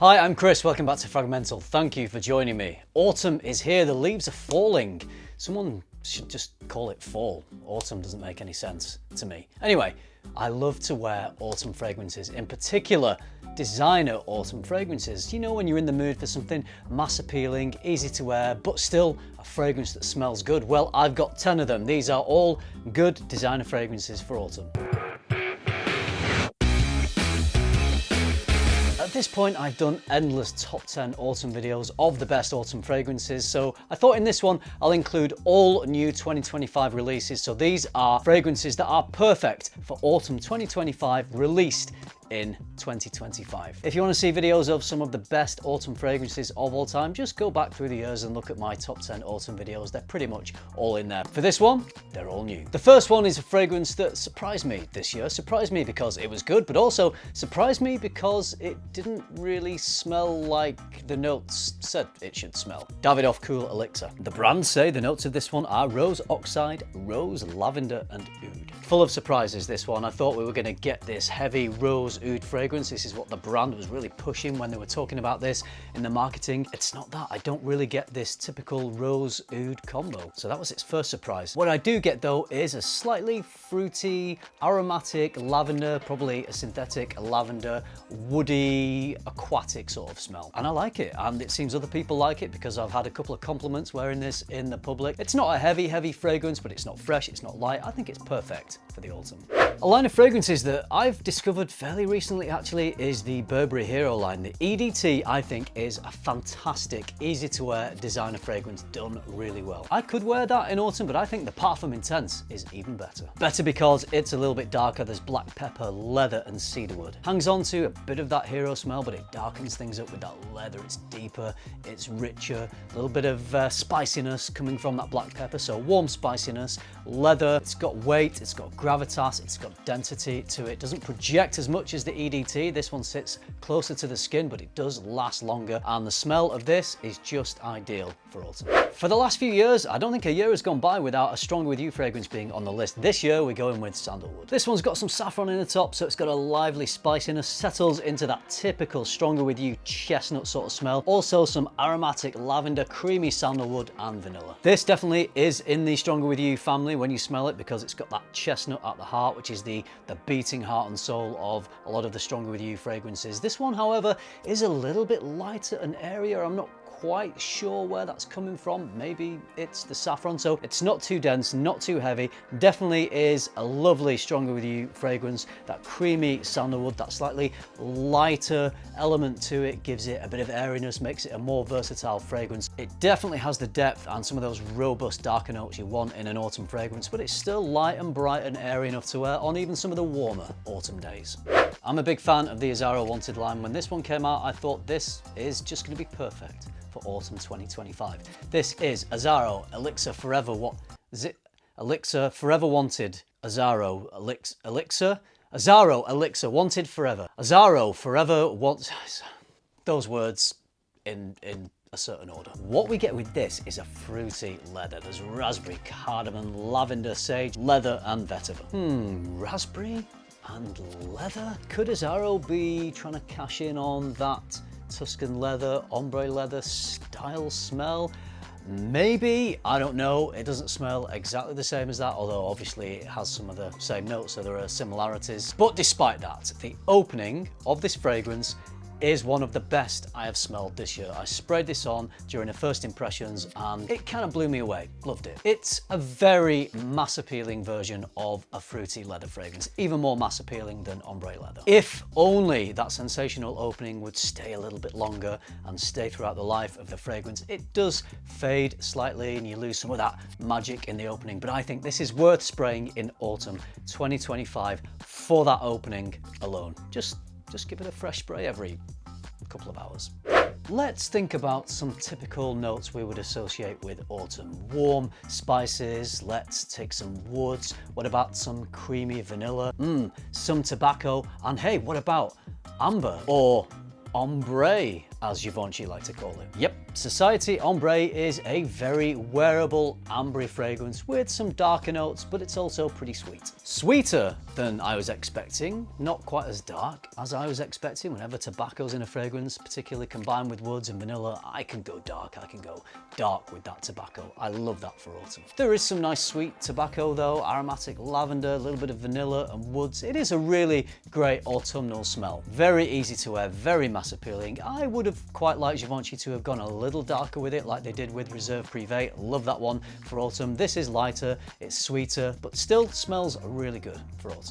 Hi, I'm Chris, welcome back to FRAG-MENTAL. Thank you for joining me. Autumn is here, the leaves are falling. Someone should just call it fall. Autumn doesn't make any sense to me. Anyway, I love to wear autumn fragrances, in particular designer autumn fragrances. You know, when you're in the mood for something mass appealing, easy to wear, but still a fragrance that smells good. Well, I've got 10 of them. These are all good designer fragrances for autumn. At this point, I've done endless top 10 autumn videos of the best autumn fragrances, so I thought in this one I'll include all new 2025 releases. So these are fragrances that are perfect for autumn 2025, released in 2025. If you want to see videos of some of the best autumn fragrances of all time, just go back through the years and look at my top 10 autumn videos. They're pretty much all in there. For this one, they're all new. The first one is a fragrance that surprised me this year. Surprised me because it was good, but also surprised me because it didn't really smell like the notes said it should smell. Davidoff Cool Elixir. The brands say the notes of this one are rose oxide, rose, lavender, and oud. Full of surprises, this one. I thought we were going to get this heavy rose oud fragrance. This is what the brand was really pushing when they were talking about this in the marketing. It's not that. I don't really get this typical rose oud combo. So that was its first surprise. What I do get though is a slightly fruity, aromatic lavender, probably a synthetic lavender, woody, aquatic sort of smell. And I like it. And it seems other people like it because I've had a couple of compliments wearing this in the public. It's not a heavy fragrance, but it's not fresh, it's not light. I think it's perfect for the autumn. A line of fragrances that I've discovered fairly recently actually is the Burberry Hero line. The EDT, I think, is a fantastic, easy to wear designer fragrance done really well. I could wear that in autumn, but I think the Parfum Intense is even better. Better because it's a little bit darker. There's black pepper, leather, and cedarwood. Hangs on to a bit of that hero smell, but it darkens things up with that leather. It's deeper, it's richer, a little bit of spiciness coming from that black pepper, so warm spiciness, leather. It's got weight, it's got gravitas, it's got density to it. Doesn't project as much as the EDT. This one sits closer to the skin, but it does last longer, and the smell of this is just ideal for autumn. For the last few years, I don't think a year has gone by without a Stronger With You fragrance being on the list. This year we're going with Sandalwood. This one's got some saffron in the top, so it's got a lively spiciness, settles into that typical Stronger With You chestnut sort of smell. Also some aromatic lavender, creamy sandalwood, and vanilla. This definitely is in the Stronger With You family when you smell it, because it's got that chestnut at the heart, which is the beating heart and soul of a lot of the Stronger With You fragrances. This one, however, is a little bit lighter and airier. I'm not quite sure where that's coming from. Maybe it's the saffron, so it's not too dense, not too heavy. Definitely is a lovely Stronger With You fragrance. That creamy sandalwood, that slightly lighter element to it gives it a bit of airiness, makes it a more versatile fragrance. It definitely has the depth and some of those robust darker notes you want in an autumn fragrance, but it's still light and bright and airy enough to wear on even some of the warmer autumn days. I'm a big fan of the Azzaro Wanted line. When this one came out, I thought this is just going to be perfect for autumn 2025. This is Azzaro Elixir Forever. What is it? Elixir Forever Wanted. Azzaro Elixir. Azzaro Elixir Wanted Forever. Azzaro Forever wants those words in a certain order. What we get with this is a fruity leather. There's raspberry, cardamom, lavender, sage, leather, and vetiver. Raspberry and leather? Could Azzaro be trying to cash in on that Tuscan leather, ombre leather style smell? Maybe, I don't know. It doesn't smell exactly the same as that, although obviously it has some of the same notes, so there are similarities. But despite that, the opening of this fragrance is one of the best I have smelled this year. I sprayed this on during the first impressions and it kind of blew me away. Loved it. It's a very mass appealing version of a fruity leather fragrance, even more mass appealing than ombre leather. If only that sensational opening would stay a little bit longer and stay throughout the life of the fragrance. It does fade slightly and you lose some of that magic in the opening, but I think this is worth spraying in autumn 2025 for that opening alone. Just give it a fresh spray every couple of hours. Let's think about some typical notes we would associate with autumn. Warm spices, let's take some woods. What about some creamy vanilla? Some tobacco. And hey, what about amber or ombre, as Givenchy like to call it? Yep, Society Ombre is a very wearable ambery fragrance with some darker notes, but it's also pretty sweet. Sweeter than I was expecting. Not quite as dark as I was expecting. Whenever tobacco's in a fragrance, particularly combined with woods and vanilla, I can go dark, I can go dark with that tobacco. I love that for autumn. There is some nice sweet tobacco though, aromatic lavender, a little bit of vanilla and woods. It is a really great autumnal smell. Very easy to wear, very mass appealing. I would have quite liked Givenchy to have gone a little darker with it like they did with Reserve Privé. Love that one for autumn. This is lighter, it's sweeter, but still smells really good for autumn.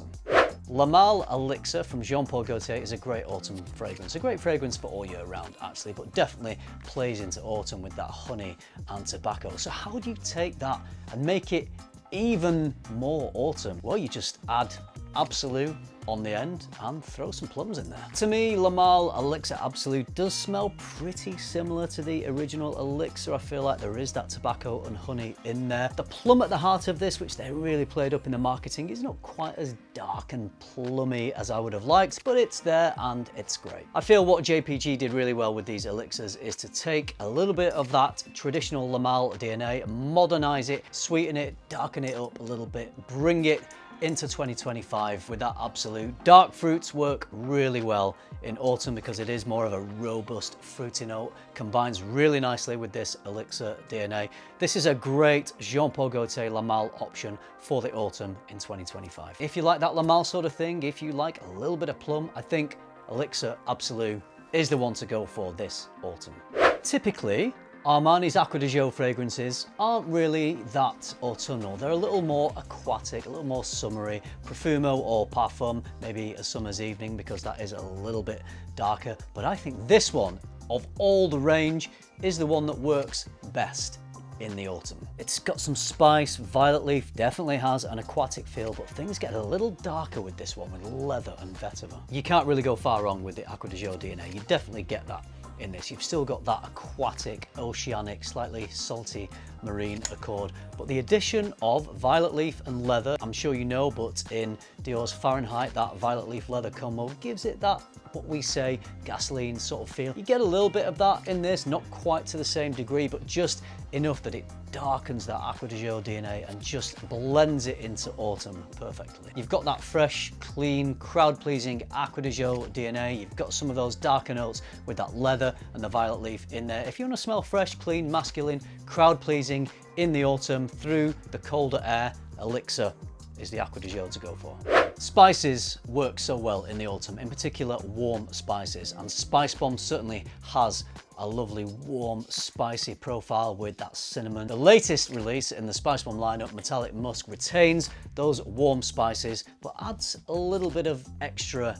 La Malle Elixir from Jean-Paul Gaultier is a great autumn fragrance. A great fragrance for all year round actually, but definitely plays into autumn with that honey and tobacco. So how do you take that and make it even more autumn? Well, you just add Absolu on the end and throw some plums in there. To me, La Malle Elixir Absolu does smell pretty similar to the original Elixir. I feel like there is that tobacco and honey in there. The plum at the heart of this, which they really played up in the marketing, is not quite as dark and plummy as I would have liked, but it's there and it's great. I feel what JPG did really well with these elixirs is to take a little bit of that traditional La Malle DNA, modernize it, sweeten it, darken it up a little bit, bring it into 2025 with that Absolu. Dark fruits work really well in autumn because it is more of a robust fruity note, combines really nicely with this Elixir DNA. This is a great Jean-Paul Gaultier La Malle option for the autumn in 2025. If you like that La Malle sort of thing, if you like a little bit of plum, I think Elixir Absolu is the one to go for this autumn. Typically, Armani's Acqua di Gio fragrances aren't really that autumnal. They're a little more aquatic, a little more summery. Profumo or Parfum, maybe a summer's evening because that is a little bit darker. But I think this one, of all the range, is the one that works best in the autumn. It's got some spice, violet leaf definitely has an aquatic feel, but things get a little darker with this one with leather and vetiver. You can't really go far wrong with the Acqua di Gio DNA. You definitely get that in this. You've still got that aquatic, oceanic, slightly salty marine accord, but the addition of violet leaf and leather, I'm sure you know, but in Dior's Fahrenheit, that violet leaf leather combo gives it that, what we say, gasoline sort of feel. You get a little bit of that in this, not quite to the same degree, but just enough that it darkens that Acqua di Gio DNA and just blends it into autumn perfectly. You've got that fresh, clean, crowd-pleasing Acqua di Gio DNA. You've got some of those darker notes with that leather and the violet leaf in there. If you want to smell fresh, clean, masculine, crowd-pleasing in the autumn through the colder air, Elixir is the Acqua di Gio to go for. Spices work so well in the autumn, in particular warm spices, and Spicebomb certainly has a lovely warm spicy profile with that cinnamon. The latest release in the Spicebomb lineup, Metallic Musk, retains those warm spices but adds a little bit of extra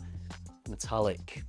metallic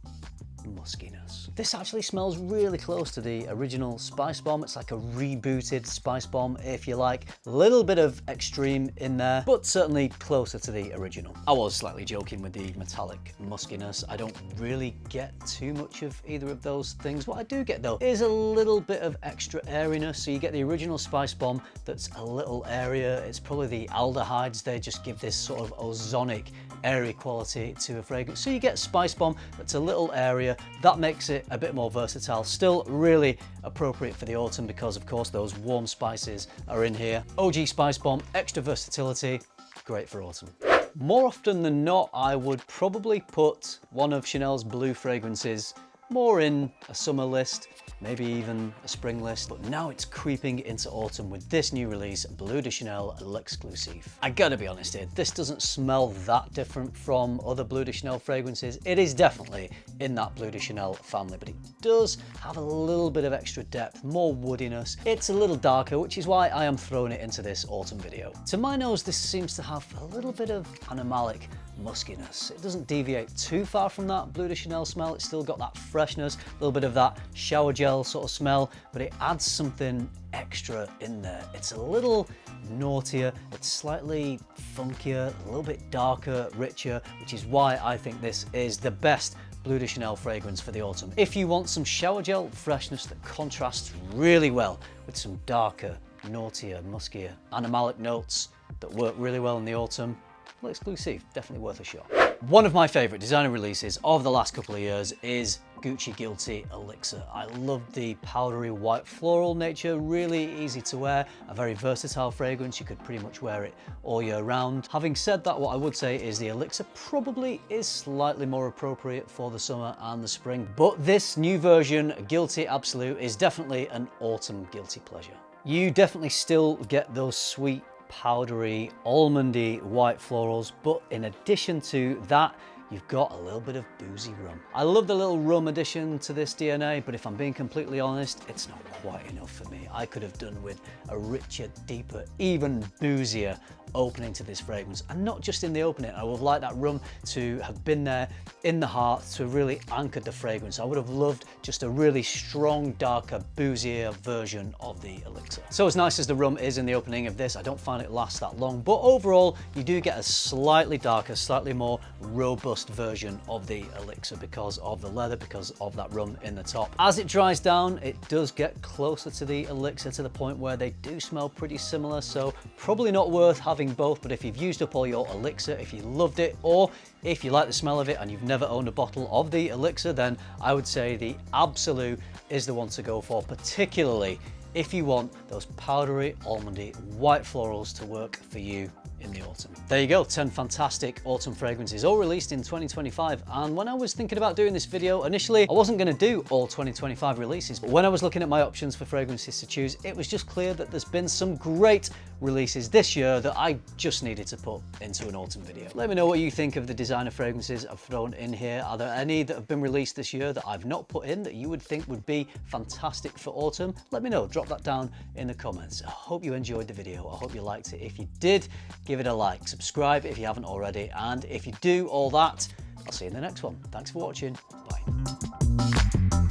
muskiness. This actually smells really close to the original Spicebomb. It's like a rebooted Spicebomb, if you like. A little bit of extreme in there, but certainly closer to the original. I was slightly joking with the metallic muskiness. I don't really get too much of either of those things. What I do get though is a little bit of extra airiness. So you get the original Spicebomb that's a little airier. It's probably the aldehydes. They just give this sort of ozonic, airy quality to a fragrance. So you get Spicebomb that's a little airier. That makes it a bit more versatile. Still really appropriate for the autumn because of course those warm spices are in here. OG Spicebomb, extra versatility, great for autumn. More often than not, I would probably put one of Chanel's Bleu fragrances more in a summer list, maybe even a spring list, but now it's creeping into autumn with this new release, Bleu de Chanel L'Exclusive. I gotta be honest here, this doesn't smell that different from other Bleu de Chanel fragrances. It is definitely in that Bleu de Chanel family, but it does have a little bit of extra depth, more woodiness. It's a little darker, which is why I am throwing it into this autumn video. To my nose, this seems to have a little bit of animalic muskiness. It doesn't deviate too far from that Bleu de Chanel smell. It's still got that freshness, a little bit of that shower gel sort of smell, but it adds something extra in there. It's a little naughtier, it's slightly funkier, a little bit darker, richer, which is why I think this is the best Bleu de Chanel fragrance for the autumn. If you want some shower gel freshness that contrasts really well with some darker, naughtier, muskier, animalic notes that work really well in the autumn, L'Exclusive, definitely worth a shot. One of my favorite designer releases of the last couple of years is Gucci Guilty Elixir. I love the powdery white floral nature, really easy to wear, a very versatile fragrance. You could pretty much wear it all year round. Having said that, what I would say is the Elixir probably is slightly more appropriate for the summer and the spring, but this new version, Guilty Absolu, is definitely an autumn guilty pleasure. You definitely still get those sweet, powdery, almondy white florals, but in addition to that, you've got a little bit of boozy rum. I love the little rum addition to this DNA, but if I'm being completely honest, it's not quite enough for me. I could have done with a richer, deeper, even boozier opening to this fragrance, and not just in the opening. I would have liked that rum to have been there in the heart to really anchor the fragrance. I would have loved just a really strong, darker, boozier version of the Elixir. So as nice as the rum is in the opening of this, I don't find it lasts that long, but overall you do get a slightly darker, slightly more robust version of the Elixir because of the leather, because of that rum in the top. As it dries down, it does get closer to the Elixir, to the point where they do smell pretty similar, so probably not worth having both. But if you've used up all your Elixir, if you loved it, or if you like the smell of it and you've never owned a bottle of the Elixir, then I would say the Absolu is the one to go for, particularly if you want those powdery, almondy, white florals to work for you in the autumn. There you go, 10 fantastic autumn fragrances, all released in 2025. And when I was thinking about doing this video, initially I wasn't going to do all 2025 releases, but when I was looking at my options for fragrances to choose, it was just clear that there's been some great releases this year that I just needed to put into an autumn video. Let me know what you think of the designer fragrances I've thrown in here. Are there any that have been released this year that I've not put in that you would think would be fantastic for autumn? Let me know, drop that down in the comments. I hope you enjoyed the video. I hope you liked it. If you did, give it a like, subscribe if you haven't already, and if you do all that, I'll see you in the next one. Thanks for watching. Bye.